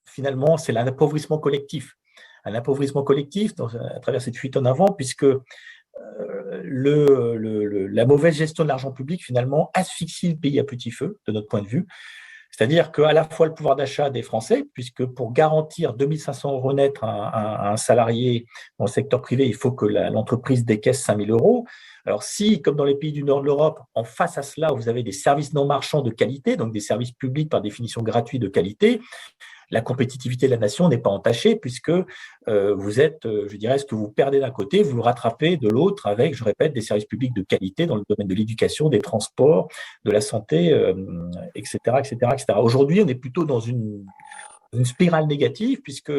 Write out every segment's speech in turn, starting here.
finalement, c'est l'appauvrissement collectif. Un appauvrissement collectif à travers cette fuite en avant, puisque la mauvaise gestion de l'argent public, finalement, asphyxie le pays à petit feu, de notre point de vue. C'est-à-dire qu'à la fois le pouvoir d'achat des Français, puisque pour garantir 2 500 euros net à un salarié dans le secteur privé, il faut que l'entreprise décaisse 5 000 euros. Alors si, comme dans les pays du nord de l'Europe, en face à cela, vous avez des services non marchands de qualité, donc des services publics par définition gratuits de qualité, la compétitivité de la nation n'est pas entachée puisque vous êtes, je dirais, ce que vous perdez d'un côté, vous le rattrapez de l'autre avec, je répète, des services publics de qualité dans le domaine de l'éducation, des transports, de la santé, etc., etc., etc. Aujourd'hui, on est plutôt dans une spirale négative puisque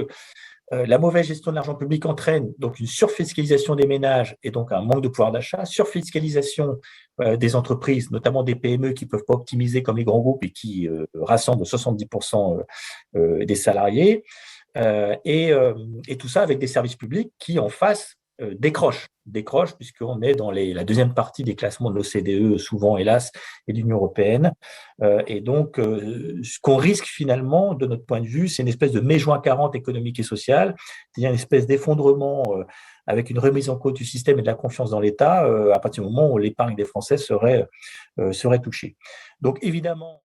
la mauvaise gestion de l'argent public entraîne donc une surfiscalisation des ménages et donc un manque de pouvoir d'achat, surfiscalisation des entreprises, notamment des PME qui ne peuvent pas optimiser comme les grands groupes et qui rassemblent 70% des salariés, et tout ça avec des services publics qui, en face, décrochent puisqu'on est dans la deuxième partie des classements de l'OCDE, souvent, hélas, et de l'Union européenne. Et donc, ce qu'on risque finalement, de notre point de vue, c'est une espèce de mai juin 40 économique et social, c'est-à-dire une espèce d'effondrement avec une remise en cause du système et de la confiance dans l'État à partir du moment où l'épargne des Français serait touchée. Donc, évidemment,